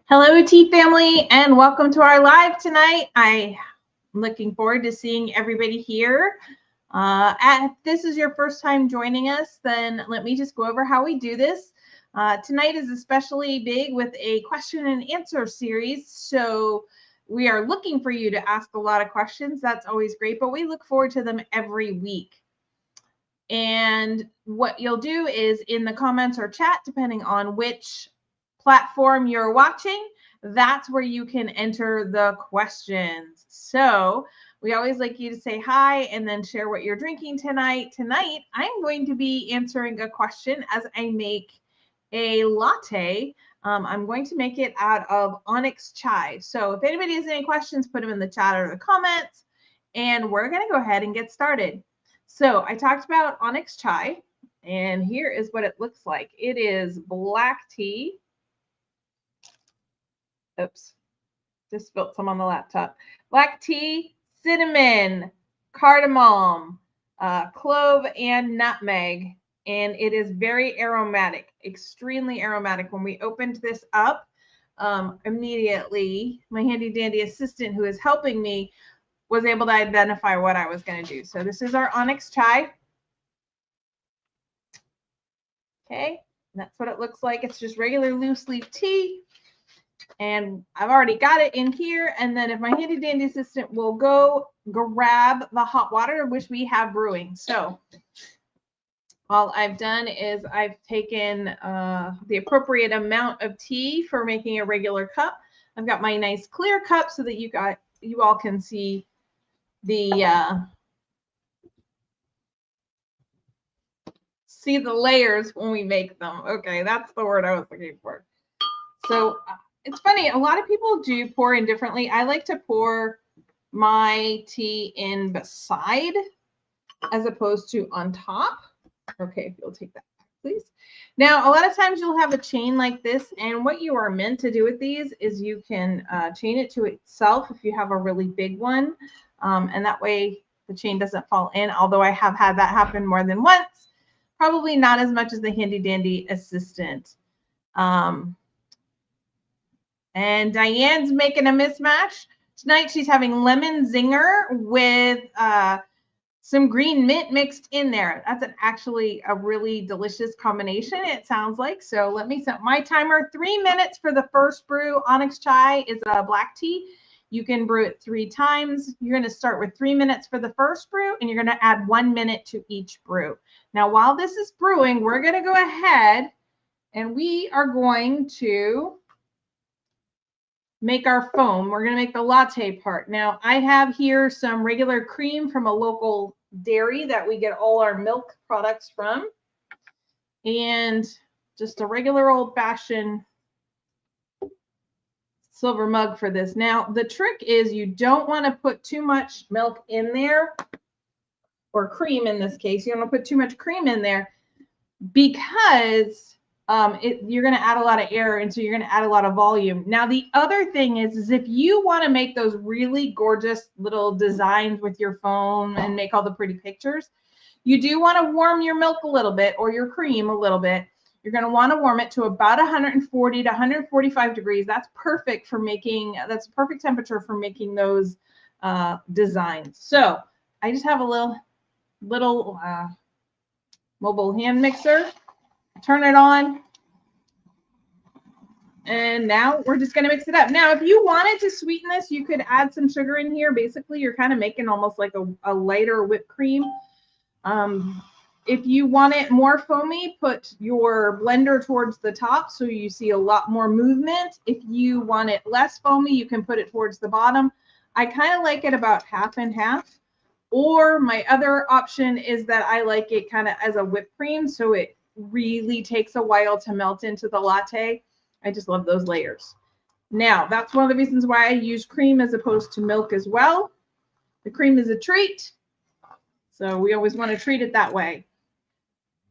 Hello, tea family, and welcome to our live tonight. I'm looking forward to seeing everybody here. If this is your first time joining us, then let me just go over how we do this. Tonight is especially big with a question and answer series, so we are looking for you to ask a lot of questions. That's always great, but we look forward to them every week. And what you'll do is in the comments or chat, depending on which platform you're watching, that's where you can enter the questions. So we always like you to say hi and then share what you're drinking tonight. Tonight, I'm going to be answering a question as I make a latte. I'm going to make it out of onyx chai. So if anybody has any questions, put them in the chat or the comments, and we're going to go ahead and get started. So I talked about onyx chai, and here is what it looks like. It is black tea. Oops, just spilled some on the laptop. Black tea, cinnamon, cardamom, clove, and nutmeg. And it is very aromatic, extremely aromatic. When we opened this up, immediately my handy dandy assistant who is helping me was able to identify what I was going to do. So this is our onyx chai. Okay, that's what it looks like. It's just regular loose leaf tea. And I've already got it in here. And then if my handy dandy assistant will go grab the hot water, which we have brewing. So all I've done is I've taken the appropriate amount of tea for making a regular cup. I've got my nice clear cup so that you all can see the layers when we make them. Okay, that's the word I was looking for. So it's funny, a lot of people do pour in differently. I like to pour my tea in beside as opposed to on top. Okay, if you'll take that back, please. Now, a lot of times you'll have a chain like this, and what you are meant to do with these is you can chain it to itself if you have a really big one, and that way the chain doesn't fall in, although I have had that happen more than once. Probably not as much as the handy dandy assistant. And Diane's making a mismatch. Tonight she's having lemon zinger with some green mint mixed in there. That's actually a really delicious combination, it sounds like. So let me set my timer. 3 minutes for the first brew. Onyx chai is a black tea. You can brew it 3 times. You're going to start with 3 minutes for the first brew, and you're going to add 1 minute to each brew. Now, while this is brewing, we're going to go ahead and we are going to make our foam. We're going to make the latte part. Now, I have here some regular cream from a local dairy that we get all our milk products from, and just a regular old-fashioned silver mug for this. Now, the trick is you don't want to put too much milk in there, or cream in this case. You don't want to put too much cream in there because you're going to add a lot of air, and so you're going to add a lot of volume. Now, the other thing is if you want to make those really gorgeous little designs with your phone and make all the pretty pictures, you do want to warm your milk a little bit or your cream a little bit. You're going to want to warm it to about 140 to 145 degrees. That's perfect for making, that's a perfect temperature for making those designs. So I just have a little mobile hand mixer. Turn it on, and now we're just going to mix it up. Now, if you wanted to sweeten this, you could add some sugar in here. Basically, you're kind of making almost like a lighter whipped cream. If you want it more foamy, put your blender towards the top so you see a lot more movement. If you want it less foamy, you can put it towards the bottom. I kind of like it about half and half. Or my other option is that I like it kind of as a whipped cream, so it really takes a while to melt into the latte. I just love those layers. Now, that's one of the reasons why I use cream as opposed to milk as well. The cream is a treat, so we always want to treat it that way.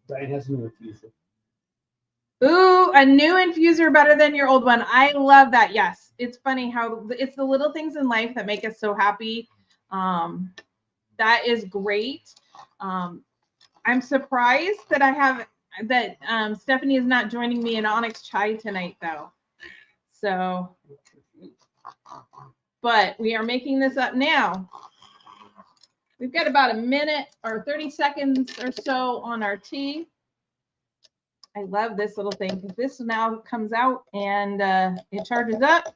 Diane has a new infuser. Ooh, a new infuser better than your old one. I love that. Yes, it's funny how it's the little things in life that make us so happy. That is great. I'm surprised that Stephanie is not joining me in Onyx Chai tonight, though. So, but we are making this up now. We've got about a minute or 30 seconds or so on our tea. I love this little thing because this now comes out and it charges up.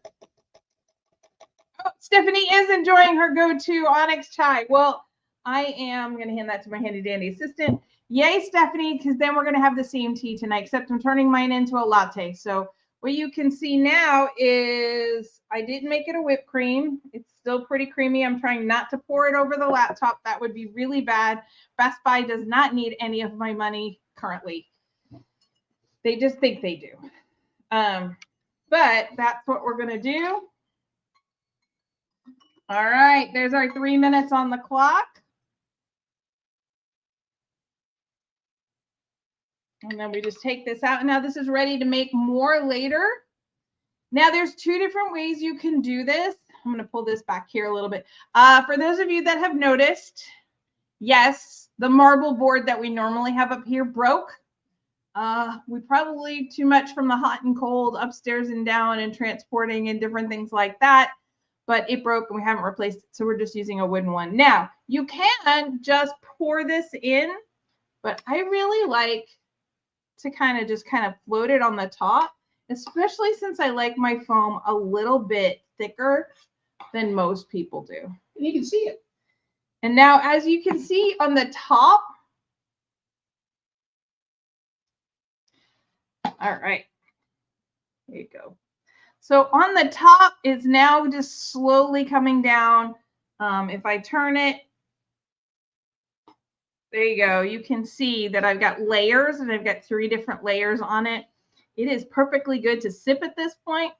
Oh, Stephanie is enjoying her go-to Onyx chai. Well, I am going to hand that to my handy dandy assistant. Yay, Stephanie, because then we're going to have the same tea tonight, except I'm turning mine into a latte. So what you can see now is I didn't make it a whipped cream. It's still pretty creamy. I'm trying not to pour it over the laptop. That would be really bad. Best Buy does not need any of my money currently. They just think they do. But that's what we're going to do. All right, there's our 3 minutes on the clock. And then we just take this out. Now this is ready to make more later. Now there's 2 different ways you can do this. I'm going to pull this back here a little bit. For those of you that have noticed, yes, the marble board that we normally have up here broke. We probably too much from the hot and cold upstairs and down and transporting and different things like that. But it broke and we haven't replaced it. So we're just using a wooden one. Now, you can just pour this in, but I really like to kind of float it on the top, especially since I like my foam a little bit thicker than most people do. And you can see it. And now, as you can see on the top, all right, there you go. So on the top is now just slowly coming down. If I turn it, there you go. You can see that I've got layers and I've got 3 different layers on it. It is perfectly good to sip at this point.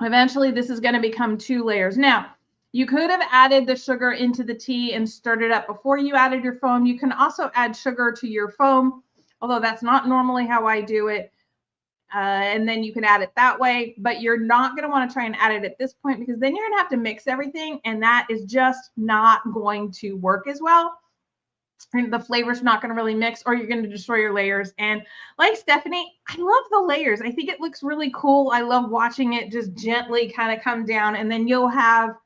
Eventually, this is going to become 2 layers. Now, you could have added the sugar into the tea and stirred it up before you added your foam. You can also add sugar to your foam, although that's not normally how I do it. And then you can add it that way, but you're not going to want to try and add it at this point because then you're going to have to mix everything and that is just not going to work as well. And the flavor's not going to really mix or you're going to destroy your layers. And like Stephanie, I love the layers. I think it looks really cool. I love watching it just gently kind of come down and then you'll have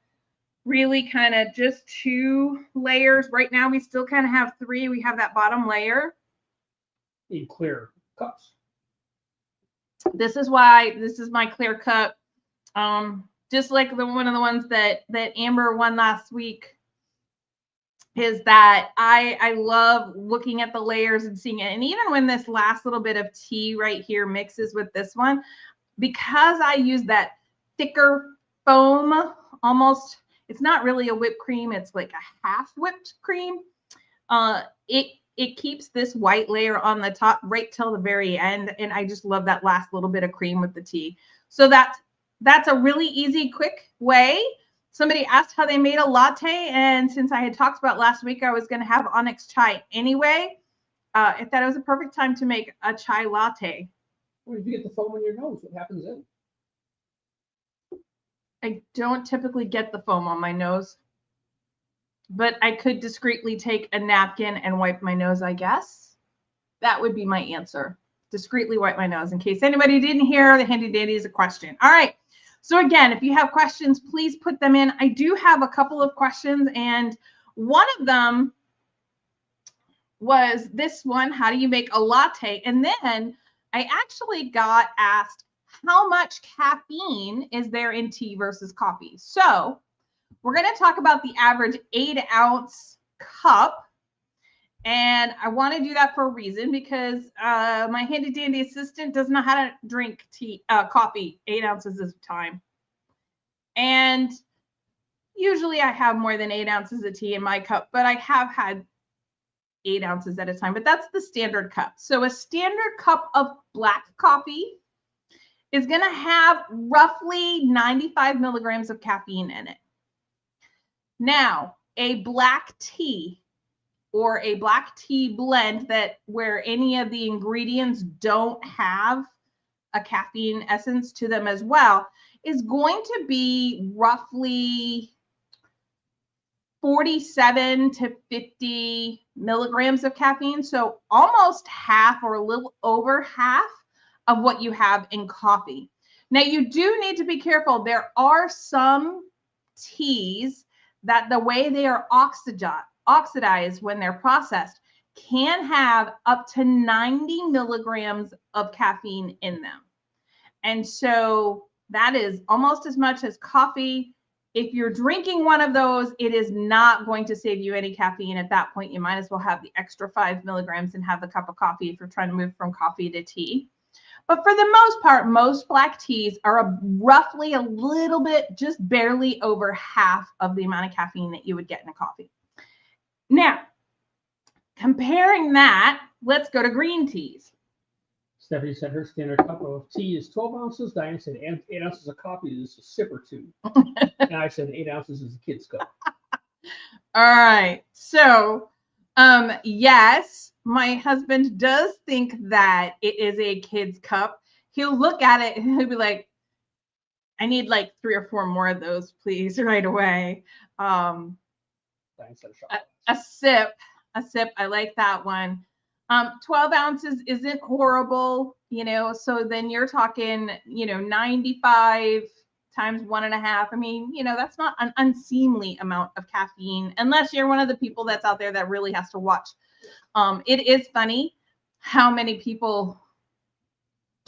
really kind of just 2 layers. Right now we still kind of have 3. We have that bottom layer. In clear cups. This is why this is my clear cup. Just like one of the ones that Amber won last week is that I love looking at the layers and seeing it. And even when this last little bit of tea right here mixes with this one, because I use that thicker foam, almost, it's not really a whipped cream. It's like a half whipped cream. It keeps this white layer on the top right till the very end. And I just love that last little bit of cream with the tea. So that's a really easy, quick way. Somebody asked how they made a latte. And since I had talked about last week, I was going to have Onyx chai anyway. I thought it was a perfect time to make a chai latte. Well, if you get the foam on your nose, what happens then? I don't typically get the foam on my nose. But I could discreetly take a napkin and wipe my nose, I guess. That would be my answer. Discreetly wipe my nose in case anybody didn't hear the handy dandy is a question. All right. So again, if you have questions, please put them in. I do have a couple of questions and one of them was this one, how do you make a latte? And then I actually got asked how much caffeine is there in tea versus coffee? So we're going to talk about the average 8-ounce cup. And I want to do that for a reason because my handy dandy assistant doesn't know how to drink coffee 8 ounces at a time. And usually I have more than 8 ounces of tea in my cup, but I have had 8 ounces at a time, but that's the standard cup. So a standard cup of black coffee is going to have roughly 95 milligrams of caffeine in it. Now, a black tea or a black tea blend where any of the ingredients don't have a caffeine essence to them as well is going to be roughly 47 to 50 milligrams of caffeine. So almost half or a little over half of what you have in coffee. Now, you do need to be careful. There are some teas that the way they are oxidized when they're processed can have up to 90 milligrams of caffeine in them. And so that is almost as much as coffee. If you're drinking one of those, it is not going to save you any caffeine at that point. You might as well have the extra 5 milligrams and have the cup of coffee if you're trying to move from coffee to tea. But for the most part, most black teas are roughly a little bit, just barely over half of the amount of caffeine that you would get in a coffee. Now, comparing that, let's go to green teas. Stephanie said her standard cup of tea is 12 ounces. Diane said 8 ounces of coffee is a sip or two. And I said 8 ounces is a kid's cup. All right. So, yes, my husband does think that it is a kid's cup. He'll look at it and he'll be like, I need like 3 or 4 more of those, please, right away. Diane said a sip. I like that one. 12 ounces isn't horrible, so then you're talking, 95 times 1.5. I mean, that's not an unseemly amount of caffeine unless you're one of the people that's out there that really has to watch. It is funny how many people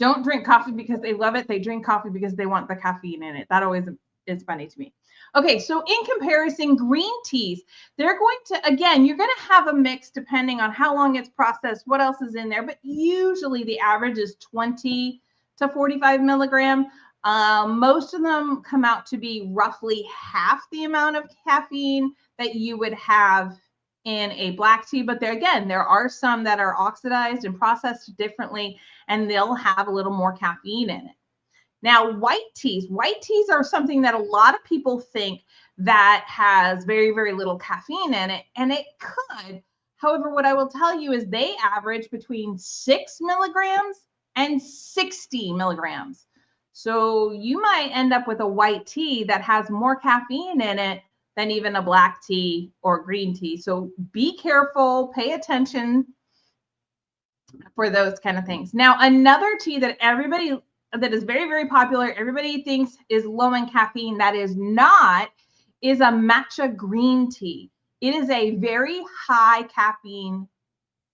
don't drink coffee because they love it. They drink coffee because they want the caffeine in it. That always is funny to me. Okay, so in comparison, green teas, they're going to, again, you're going to have a mix depending on how long it's processed, what else is in there, but usually the average is 20 to 45 milligram. Most of them come out to be roughly half the amount of caffeine that you would have in a black tea, but there are some that are oxidized and processed differently, and they'll have a little more caffeine in it. Now, white teas are something that a lot of people think that has very, very little caffeine in it, and it could. However, what I will tell you is they average between 6 milligrams and 60 milligrams. So you might end up with a white tea that has more caffeine in it than even a black tea or green tea. So be careful, pay attention for those kind of things. Now, another tea that is very, very popular, everybody thinks is low in caffeine, that is not, is a matcha green tea. It is a very high caffeine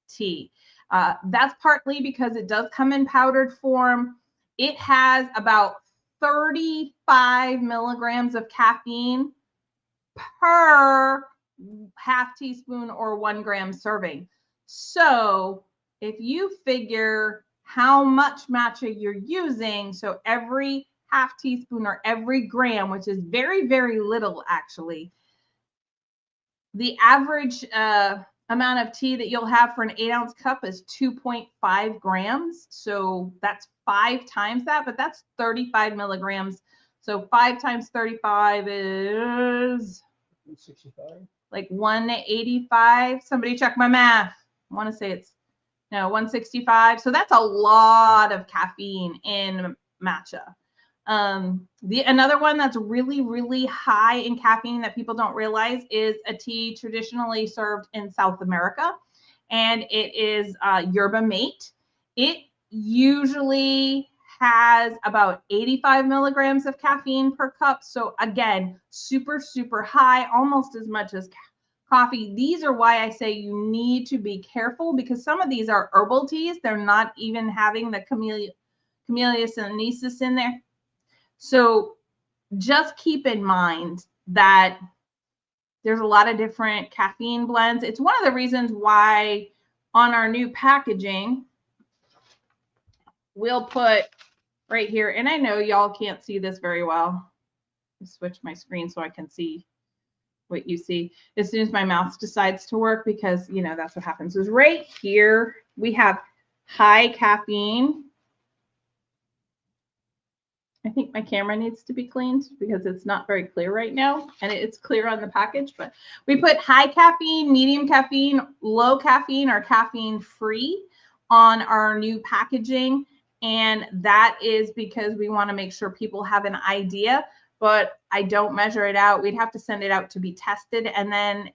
tea. That's partly because it does come in powdered form. It has about 35 milligrams of caffeine per half teaspoon or 1 gram serving. So if you figure how much matcha you're using, so every half teaspoon or every gram, which is very, very little actually, the average amount of tea that you'll have for an 8-ounce cup is 2.5 grams. So that's 5 times that, but that's 35 milligrams. So 5 times 35 is 165. Like 185. Somebody check my math. I want to say it's 165. So that's a lot of caffeine in matcha. Another one that's really, really high in caffeine that people don't realize is a tea traditionally served in South America, and it is yerba mate. It usually has about 85 milligrams of caffeine per cup. So again, super, super high, almost as much as coffee. These are why I say you need to be careful, because some of these are herbal teas. They're not even having the Camellia sinensis in there. So just keep in mind that there's a lot of different caffeine blends. It's one of the reasons why on our new packaging, we'll put right here, and I know y'all can't see this very well. I'll switch my screen so I can see what you see as soon as my mouse decides to work, because that's what happens. Is right here we have high caffeine. I think my camera needs to be cleaned because it's not very clear right now, and it's clear on the package, but we put high caffeine, medium caffeine, low caffeine, or caffeine free on our new packaging. And that is because we want to make sure people have an idea, but I don't measure it out. We'd have to send it out to be tested. And then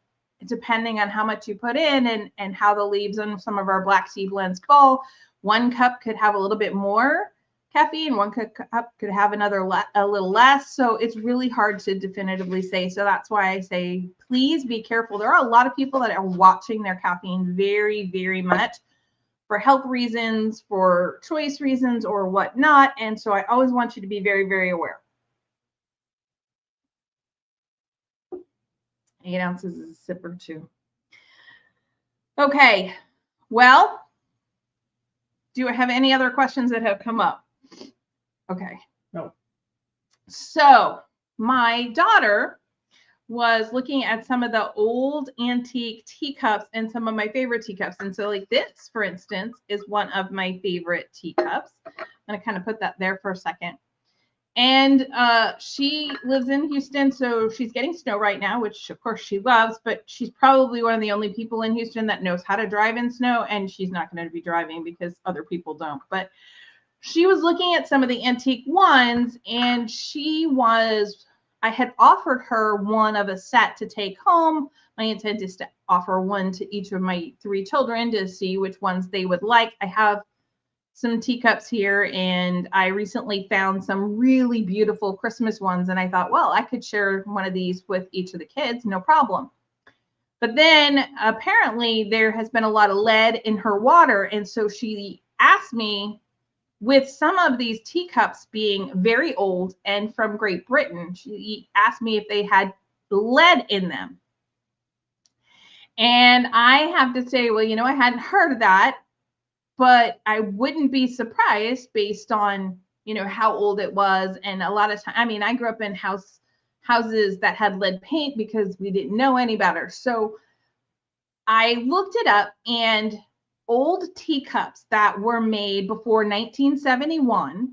depending on how much you put in and how the leaves in some of our black tea blends fall, 1 cup could have a little bit more caffeine, 1 cup could have a little less. So it's really hard to definitively say. So that's why I say, please be careful. There are a lot of people that are watching their caffeine very, very much for health reasons, for choice reasons, or whatnot. And so I always want you to be very, very aware. 8 ounces is a sip or 2. Okay, well, do I have any other questions that have come up? Okay. No. So my daughter was looking at some of the old antique teacups and some of my favorite teacups. And so like this, for instance, is one of my favorite teacups. I'm going to kind of put that there for a second. And she lives in Houston, so she's getting snow right now, which of course she loves, but she's probably one of the only people in Houston that knows how to drive in snow, and she's not going to be driving because other people don't. But she was looking at some of the antique ones, and I had offered her one of a set to take home. My intent is to offer one to each of my 3 children to see which ones they would like. I have some teacups here, and I recently found some really beautiful Christmas ones, and I thought, well, I could share one of these with each of the kids, no problem. But then apparently there has been a lot of lead in her water, and so she asked me, with some of these teacups being very old and from Great Britain, she asked me if they had lead in them. And I have to say, well, I hadn't heard of that, but I wouldn't be surprised based on, how old it was. And a lot of time, I grew up in houses that had lead paint because we didn't know any better. So I looked it up, and old teacups that were made before 1971,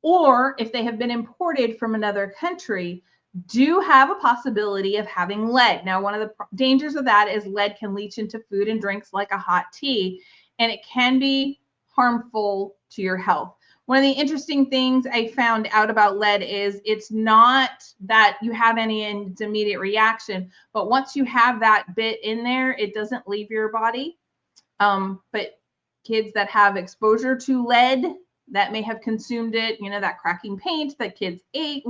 or if they have been imported from another country, do have a possibility of having lead. Now, one of the dangers of that is lead can leach into food and drinks like a hot tea, and it can be harmful to your health. One of the interesting things I found out about lead is it's not that you have any immediate reaction, but once you have that bit in there, it doesn't leave your body. But kids that have exposure to lead that may have consumed it, that cracking paint that kids ate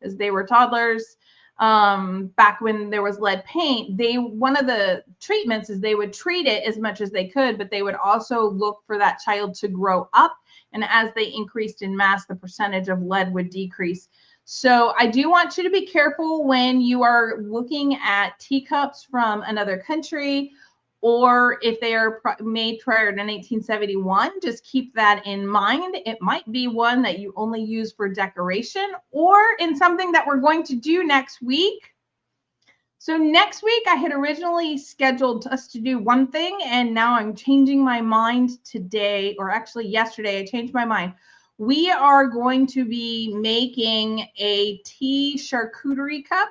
as they were toddlers, back when there was lead paint, one of the treatments is they would treat it as much as they could, but they would also look for that child to grow up. And as they increased in mass, the percentage of lead would decrease. So I do want you to be careful when you are looking at teacups from another country, or if they are made prior to 1971, just keep that in mind. It might be one that you only use for decoration or in something that we're going to do next week. So next week, I had originally scheduled us to do one thing, and now I'm changing my mind today, or actually yesterday, I changed my mind. We are going to be making a tea charcuterie cup.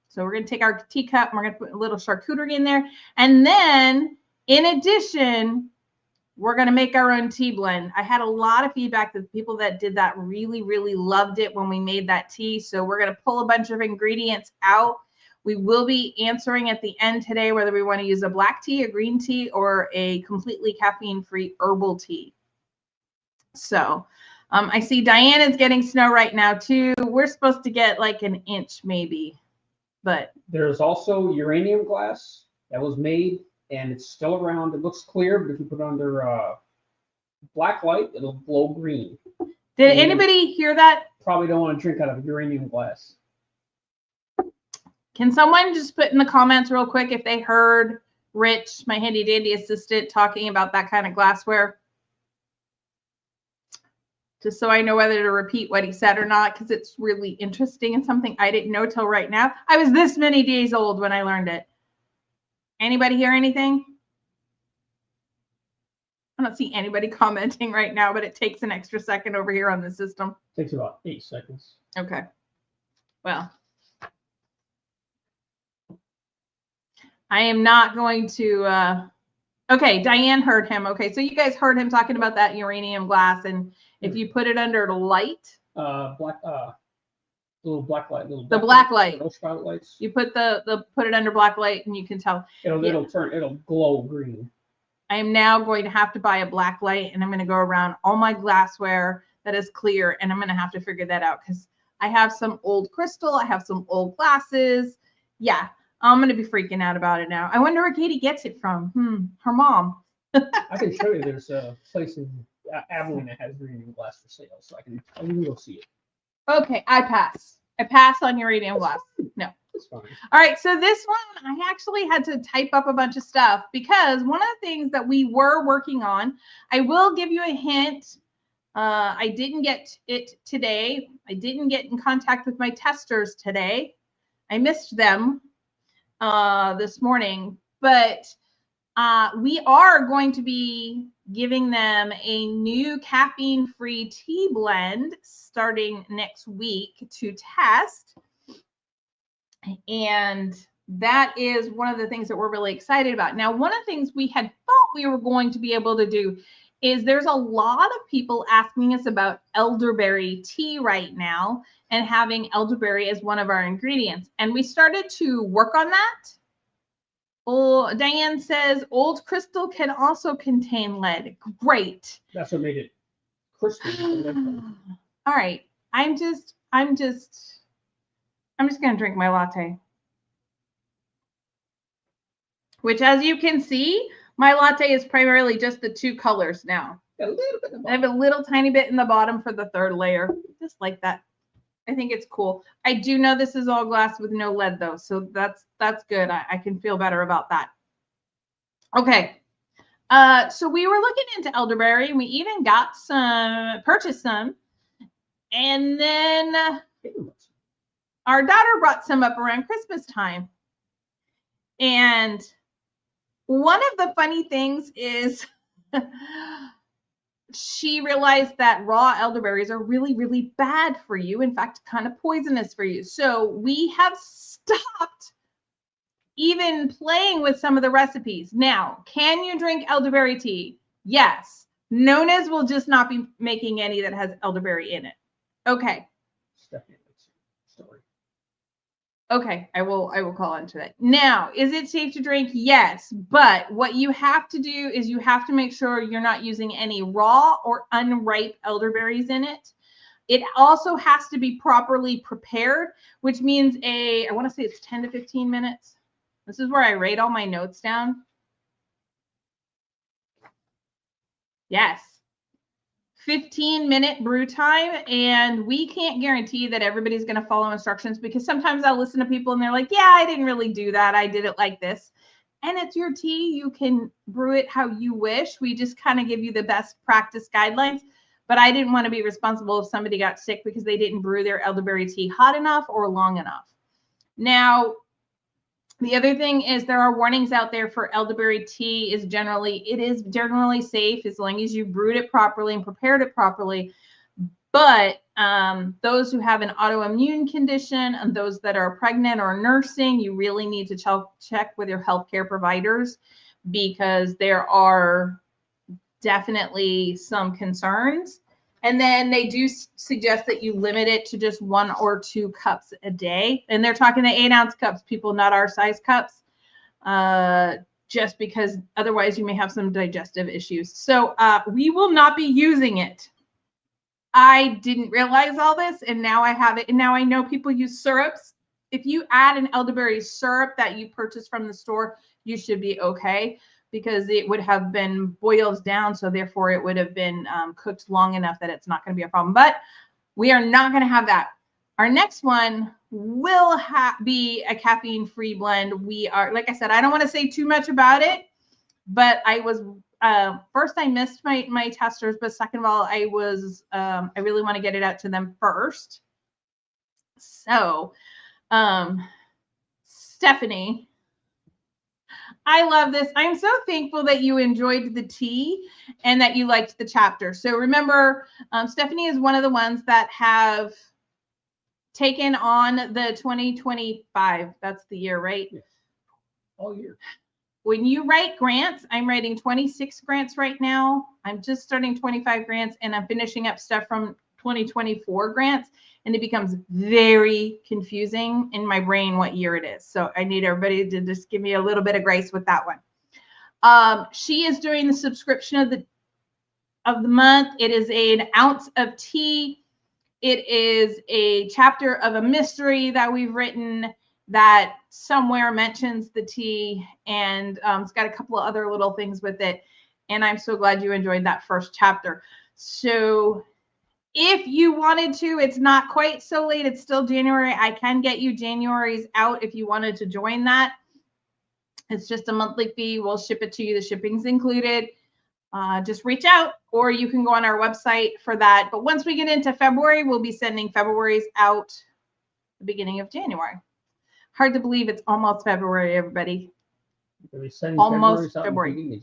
So we're going to take our teacup and we're going to put a little charcuterie in there. And then in addition, we're going to make our own tea blend. I had a lot of feedback that the people that did that really, really loved it when we made that tea. So we're going to pull a bunch of ingredients out. We will be answering at the end today whether we want to use a black tea, a green tea, or a completely caffeine-free herbal tea. So I see Diane is getting snow right now too. We're supposed to get like an inch maybe. But there's also uranium glass that was made, and it's still around. It looks clear, but if you put it under black light, it'll glow green. Did anybody hear that? Probably don't want to drink out of uranium glass. Can someone just put in the comments real quick if they heard Rich, my handy dandy assistant, talking about that kind of glassware? Just so I know whether to repeat what he said or not, because it's really interesting and something I didn't know till right now. I was this many days old when I learned it. Anybody hear anything? I don't see anybody commenting right now, but it takes an extra second over here on the system. Takes about 8 seconds. Okay. Well, I am not going to... Okay, Diane heard him. Okay, so you guys heard him talking about that uranium glass, and if you put it under light, black little black light, the black light. ultraviolet lights. You put put it under black light, and you can tell. It'll glow green. I am now going to have to buy a black light, and I'm going to go around all my glassware that is clear, and I'm going to have to figure that out because I have some old crystal, I have some old glasses. Yeah, I'm going to be freaking out about it now. I wonder where Katie gets it from. Her mom. I can show you. There's a place in Abilene that has uranium glass for sale, so I can go see it. Okay, I pass. I pass on uranium glass. No. It's fine. All right, so this one, I actually had to type up a bunch of stuff because one of the things that we were working on, I will give you a hint. I didn't get it today. I didn't get in contact with my testers today. I missed them this morning, but we are going to be giving them a new caffeine-free tea blend starting next week to test. And that is one of the things that we're really excited about. Now, one of the things we had thought we were going to be able to do is there's a lot of people asking us about elderberry tea right now and having elderberry as one of our ingredients. And we started to work on that. Oh, Diane says old crystal can also contain lead. Great. That's what made it crystal. All right. I'm just going to drink my latte. Which, as you can see, my latte is primarily just the two colors now. A little bit. I have a little tiny bit in the bottom for the third layer. Just like that. I think it's cool. I do know this is all glass with no lead, though. So that's good. I can feel better about that. Okay. So we were looking into elderberry. We even got purchased some. And then our daughter brought some up around Christmas time. And one of the funny things is she realized that raw elderberries are really, really bad for you. In fact, kind of poisonous for you. So we have stopped even playing with some of the recipes. Now, can you drink elderberry tea? Yes. Nona's will just not be making any that has elderberry in it. Okay. Story. Okay, I will call into that. Now, is it safe to drink? Yes, but what you have to do is you have to make sure you're not using any raw or unripe elderberries in it. It also has to be properly prepared, which means I want to say it's 10 to 15 minutes. This is where I write all my notes down. Yes. 15-minute brew time, and we can't guarantee that everybody's going to follow instructions because sometimes I'll listen to people and they're like, yeah, I didn't really do that. I did it like this. And it's your tea. You can brew it how you wish. We just kind of give you the best practice guidelines, but I didn't want to be responsible if somebody got sick because they didn't brew their elderberry tea hot enough or long enough. Now, the other thing is there are warnings out there for elderberry tea. It is generally safe as long as you brewed it properly and prepared it properly. But those who have an autoimmune condition and those that are pregnant or nursing, you really need to check with your healthcare providers because there are definitely some concerns. And then they do suggest that you limit it to just 1 or 2 cups a day. And they're talking the 8-ounce cups, people, not our size cups, just because otherwise you may have some digestive issues. So we will not be using it. I didn't realize all this, and now I have it. And now I know people use syrups. If you add an elderberry syrup that you purchase from the store, you should be okay, because it would have been boiled down. So therefore it would have been cooked long enough that it's not going to be a problem. But we are not going to have that. Our next one will be a caffeine-free blend. We are, like I said, I don't want to say too much about it, but I was, first I missed my testers, but second of all, I really want to get it out to them first. So, Stephanie, I love this. I'm so thankful that you enjoyed the tea and that you liked the chapter. So remember, Stephanie is one of the ones that have taken on the 2025. That's the year, right? Yes. All year. When you write grants, I'm writing 26 grants right now. I'm just starting 25 grants, and I'm finishing up stuff from 2024 grants, and it becomes very confusing in my brain what year it is. So I need everybody to just give me a little bit of grace with that one. She is doing the subscription of the month. It is an ounce of tea. It is a chapter of a mystery that we've written that somewhere mentions the tea, and it's got a couple of other little things with it. And I'm so glad you enjoyed that first chapter. So if you wanted to, it's not quite so late. It's still January. I can get you January's out if you wanted to join that. It's just a monthly fee. We'll ship it to you. The shipping's included. Just reach out, or you can go on our website for that. But once we get into February, we'll be sending February's out the beginning of January. Hard to believe it's almost February, everybody. Almost February.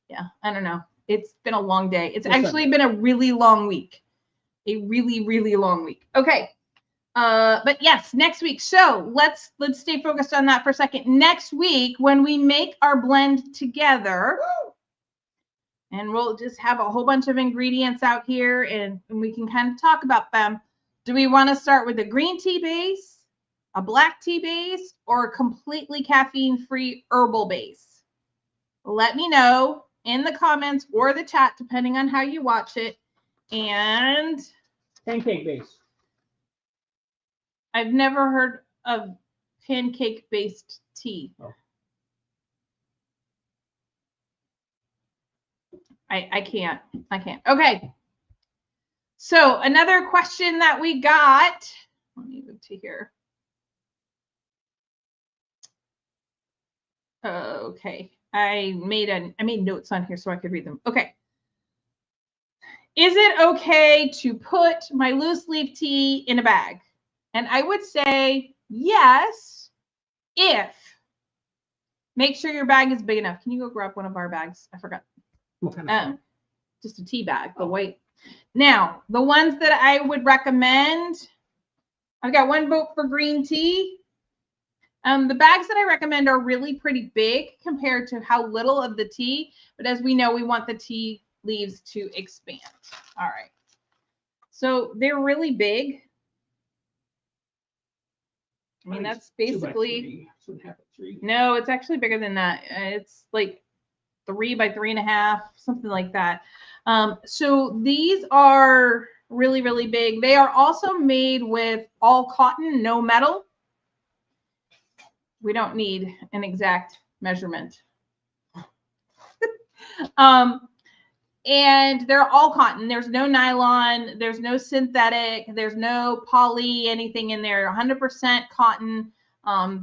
Yeah, I don't know. It's been a long day. It's actually been a really long week. A really, really long week. Okay. But yes, next week. So let's stay focused on that for a second. Next week, when we make our blend together, and we'll just have a whole bunch of ingredients out here, and we can kind of talk about them. Do we want to start with a green tea base, a black tea base, or a completely caffeine-free herbal base? Let me know in the comments or the chat, depending on how you watch it. And pancake base. I've never heard of pancake-based tea. Oh. I can't. Okay. So another question that we got. Let me move to here. Okay. I made notes on here so I could read them. Okay. Is it okay to put my loose leaf tea in a bag? And I would say yes, if. Make sure your bag is big enough. Can you go grab one of our bags? I forgot. What kind of just a tea bag, the white. Now, the ones that I would recommend, I've got one vote for green tea. The bags that I recommend are really pretty big compared to how little of the tea, but as we know, we want the tea leaves to expand. All right. So they're really big. I mean, that's basically 2 by 3. No, it's actually bigger than that. It's like 3 by 3.5, something like that. So these are really, really big. They are also made with all cotton, no metal. We don't need an exact measurement. And they're all cotton. There's no nylon. There's no synthetic. There's no poly, anything in there. 100% cotton.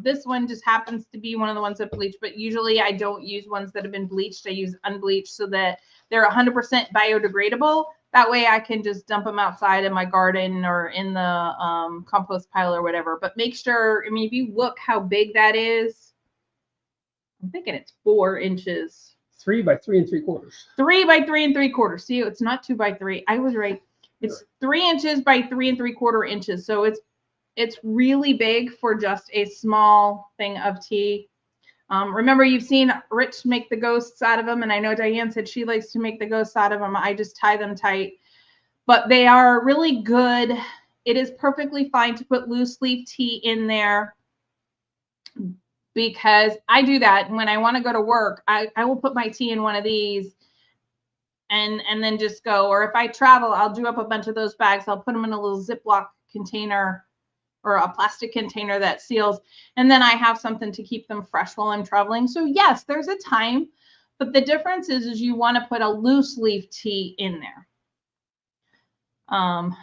This one just happens to be one of the ones that bleach, but usually I don't use ones that have been bleached. I use unbleached so that they're 100% biodegradable. That way I can just dump them outside in my garden or in the compost pile or whatever. But make sure, I mean, if you look how big that is, I'm thinking it's 4 inches. 3 by 3 3/4. 3 by 3 3/4. See, it's not 2 by 3. I was right. It's 3 inches by 3 3/4 inches. So it's really big for just a small thing of tea. Remember, you've seen Rich make the ghosts out of them, and I know Diane said she likes to make the ghosts out of them. I just tie them tight, but they are really good. It is perfectly fine to put loose leaf tea in there, because I do that. And when I want to go to work, I will put my tea in one of these and then just go. Or if I travel, I'll do up a bunch of those bags. I'll put them in a little Ziploc container or a plastic container that seals. And then I have something to keep them fresh while I'm traveling. So yes, there's a time, but the difference is you want to put a loose leaf tea in there. Diane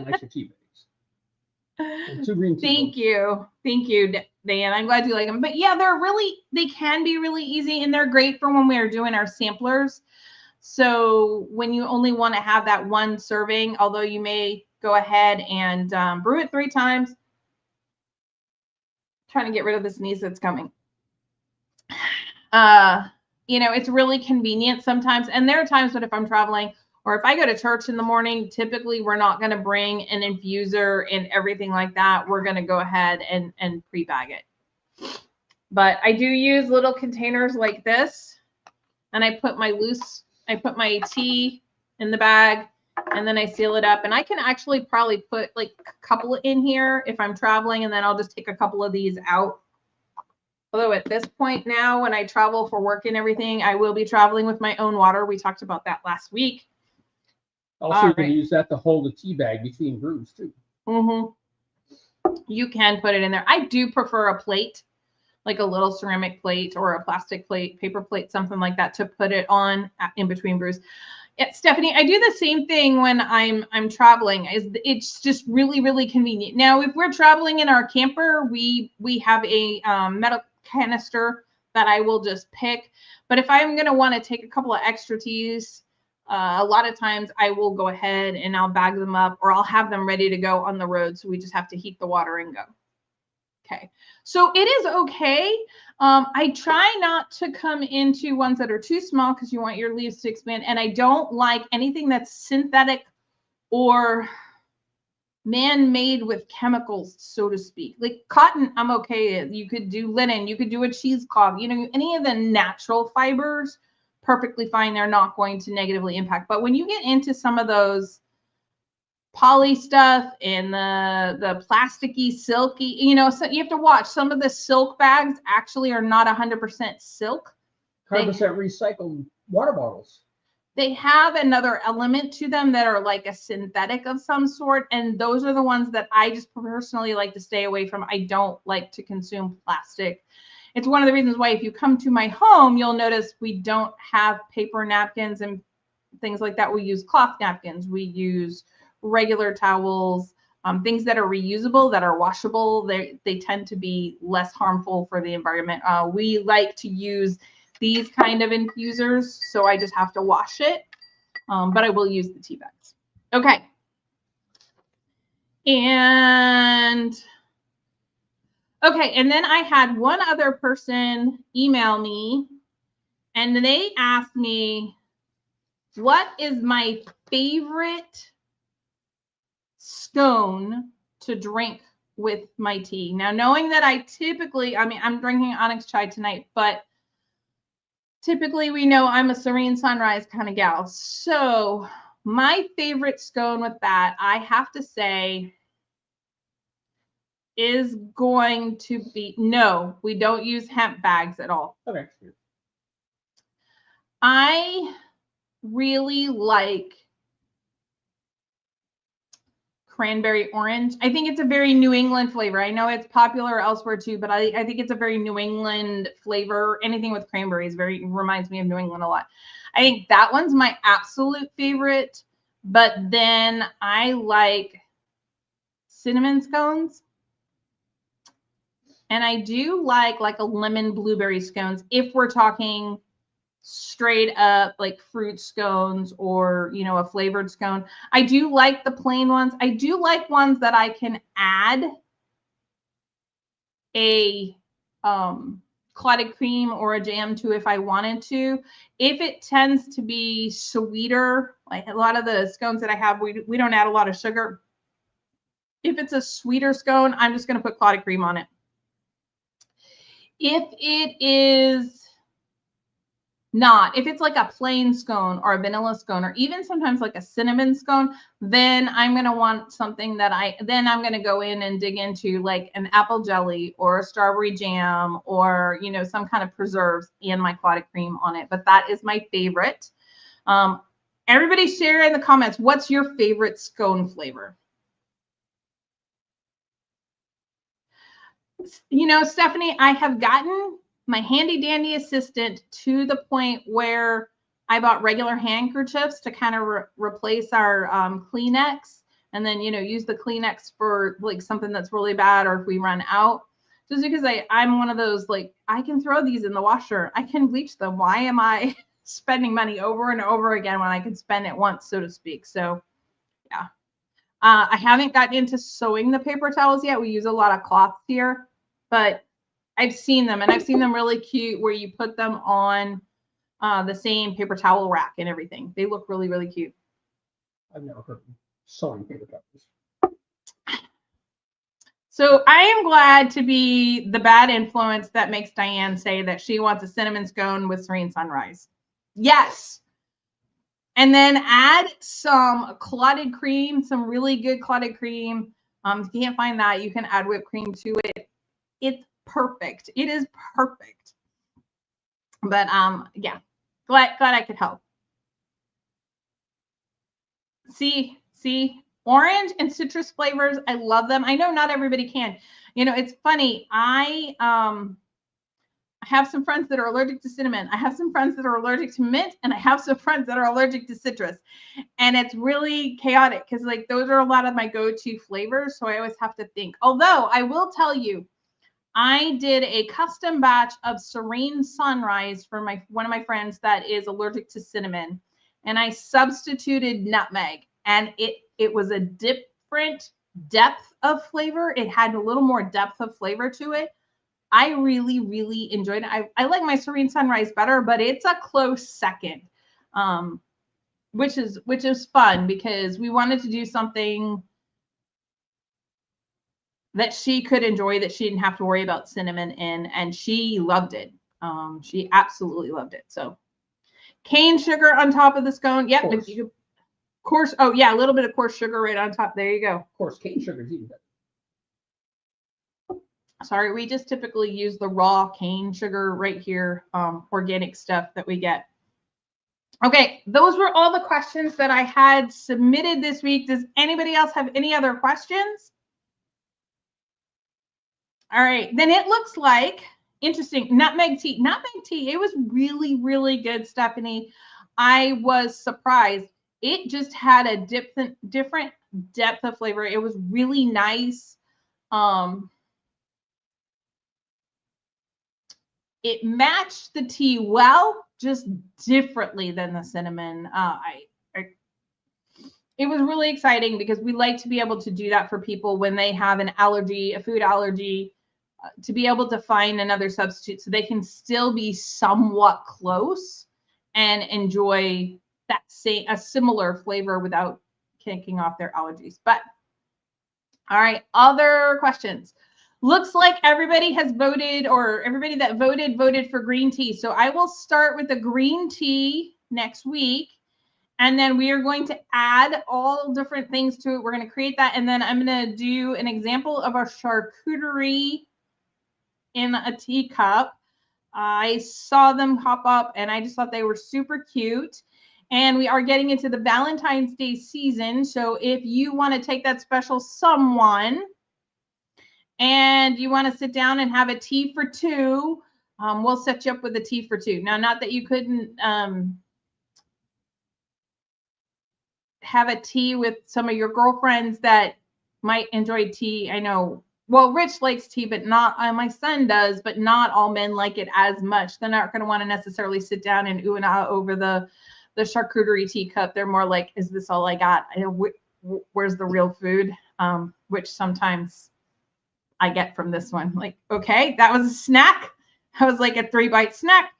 likes your tea bags. And 2 green tea Thank you, Dan. I'm glad you like them. But yeah, they can be really easy, and they're great for when we are doing our samplers. So when you only want to have that one serving, although you may go ahead and brew it 3 times. Trying to get rid of the sneeze that's coming. It's really convenient sometimes. And there are times that if I'm traveling or if I go to church in the morning, typically we're not going to bring an infuser and everything like that. We're going to go ahead and pre-bag it. But I do use little containers like this, and I put my tea in the bag, and then I seal it up. And I can actually probably put like a couple in here if I'm traveling, and then I'll just take a couple of these out. Although at this point now, when I travel for work and everything, I will be traveling with my own water. We talked about that last week. Also, you can use that to hold a tea bag between brews too. You can put it in there. I do prefer a plate, like a little ceramic plate or a plastic plate, paper plate, something like that, to put it on in between brews. Yeah, Stephanie, I do the same thing when I'm traveling. It's just really, really convenient. Now, if we're traveling in our camper, we have a metal canister that I will just pick. But if I'm going to want to take a couple of extra teas, a lot of times I will go ahead and I'll bag them up, or I'll have them ready to go on the road. So we just have to heat the water and go. Okay, so it is okay. I try not to come into ones that are too small because you want your leaves to expand. And I don't like anything that's synthetic or man-made with chemicals, so to speak. Like cotton, I'm okay. You could do linen, you could do a cheesecloth, you know, any of the natural fibers, perfectly fine. They're not going to negatively impact. But when you get into some of those poly stuff and the plasticky, silky, you know, so you have to watch. Some of the silk bags actually are not 100% silk. 100% recycled water bottles. They have another element to them that are like a synthetic of some sort, and those are the ones that I just personally like to stay away from. I don't like to consume plastic. It's one of the reasons why if you come to my home, you'll notice we don't have paper napkins and things like that. We use cloth napkins. We use regular towels, things that are reusable, that are washable. They tend to be less harmful for the environment. We like to use these kind of infusers, so I just have to wash it, but I will use the tea bags. Okay. And then I had one other person email me, and they asked me, what is my favorite scone to drink with my tea? Now, knowing that I typically, I'm drinking Onyx chai tonight, but typically we know I'm a Serene Sunrise kind of gal. So my favorite scone with that, I have to say, is going to be, no, we don't use hemp bags at all. Okay. I really like cranberry orange. I think it's a very New England flavor. I know it's popular elsewhere too, but I think it's a very New England flavor. Anything with cranberries reminds me of New England a lot. I think that one's my absolute favorite, but then I like cinnamon scones. And I do like a lemon blueberry scones if we're talking straight up like fruit scones or, you know, a flavored scone. I do like the plain ones. I do like ones that I can add a clotted cream or a jam to if I wanted to. If it tends to be sweeter, like a lot of the scones that I have, we don't add a lot of sugar. If it's a sweeter scone, I'm just going to put clotted cream on it. If it is not, if it's like a plain scone or a vanilla scone or even sometimes like a cinnamon scone, then I'm going to want something that I'm going to go in and dig into like an apple jelly or a strawberry jam or, you know, some kind of preserves and my clotted cream on it. But that is my favorite. Everybody share in the comments, what's your favorite scone flavor? You know, Stephanie, I have gotten my handy dandy assistant to the point where I bought regular handkerchiefs to kind of replace our Kleenex, and then, you know, use the Kleenex for like something that's really bad or if we run out. Just because I'm one of those, like, I can throw these in the washer. I can bleach them. Why am I spending money over and over again when I can spend it once, so to speak? So, yeah. I haven't gotten into sewing the paper towels yet. We use a lot of cloths here, but I've seen them, and I've seen them really cute where you put them on the same paper towel rack and everything. They look really, really cute. I've never heard of sewing paper towels. So I am glad to be the bad influence that makes Diane say that she wants a cinnamon scone with Serene Sunrise. Yes. And then add some clotted cream, some really good clotted cream. If you can't find that, you can add whipped cream to it. It's perfect. It is perfect. But yeah, glad I could help. See, orange and citrus flavors. I love them. I know not everybody can. You know, it's funny. I have some friends that are allergic to cinnamon. I have some friends that are allergic to mint, and I have some friends that are allergic to citrus. And it's really chaotic because like those are a lot of my go-to flavors. So I always have to think. Although I will tell you, I did a custom batch of Serene Sunrise for one of my friends that is allergic to cinnamon, and I substituted nutmeg, and it was a different depth of flavor. It had a little more depth of flavor to it. I really, really enjoyed it. I like my Serene Sunrise better, but it's a close second, which is fun because we wanted to do something that she could enjoy, that she didn't have to worry about cinnamon in, and she loved it. She absolutely loved it. So cane sugar on top of the scone. Yep. If you coarse, oh yeah, a little bit of coarse sugar right on top. There you go. Of course, cane sugar is even better. Sorry, we just typically use the raw cane sugar right here, organic stuff that we get. Okay, those were all the questions that I had submitted this week. Does anybody else have any other questions? All right, then it looks like, interesting, nutmeg tea. Nutmeg tea, it was really, really good, Stephanie. I was surprised. It just had a different depth of flavor. It was really nice. It matched the tea well, just differently than the cinnamon. It was really exciting because we like to be able to do that for people when they have an allergy, a food allergy, to be able to find another substitute so they can still be somewhat close and enjoy that a similar flavor without kicking off their allergies. But all right, other questions. Looks like everybody has voted, or everybody that voted for green tea. So I will start with the green tea next week. And then we are going to add all different things to it. We're going to create that. And then I'm going to do an example of our charcuterie in a teacup. I saw them pop up and I just thought they were super cute. And we are getting into the Valentine's Day season. So if you want to take that special someone and you want to sit down and have a tea for two, we'll set you up with a tea for two. Now, not that you couldn't have a tea with some of your girlfriends that might enjoy tea. I know, well, Rich likes tea, but not, my son does, but not all men like it as much. They're not going to want to necessarily sit down and ooh and ah over the charcuterie teacup. They're more like, is this all I got? Where's the real food? Which sometimes I get from this one. Like, okay, that was a snack. That was like a 3-bite snack.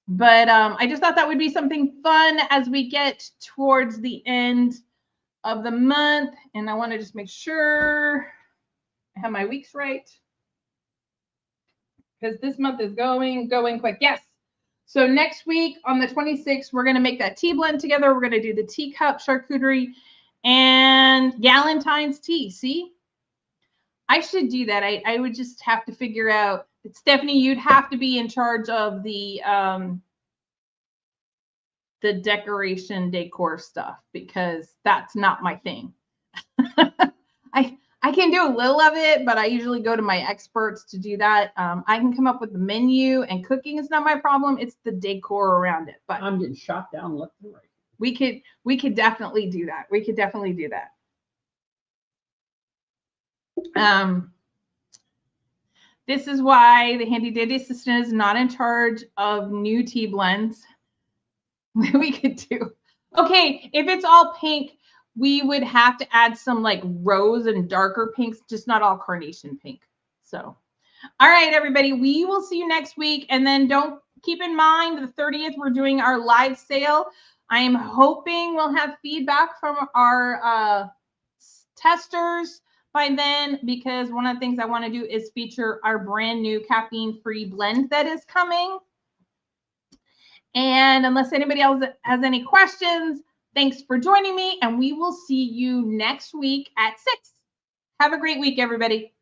But I just thought that would be something fun as we get towards the end of the month. And I want to just make sure I have my weeks right, because this month is going quick. Yes. So next week on the 26th, we're going to make that tea blend together. We're going to do the teacup charcuterie and Galentine's tea. See, I should do that. I would just have to figure out, Stephanie, you'd have to be in charge of the decoration decor stuff, because that's not my thing. I can do a little of it, but I usually go to my experts to do that. I can come up with the menu, and cooking is not my problem. It's the decor around it. But I'm getting shot down left and right. We could definitely do that. We could definitely do that. This is why the handy dandy assistant is not in charge of new tea blends. We could do. Okay, if it's all pink, we would have to add some like rose and darker pinks, just not all carnation pink. So, all right, everybody, we will see you next week. And then don't keep in mind the 30th, we're doing our live sale. I am hoping we'll have feedback from our testers by then, because one of the things I want to do is feature our brand new caffeine-free blend that is coming. And unless anybody else has any questions, Thanks for joining me, and we will see you next week at 6. Have a great week, everybody.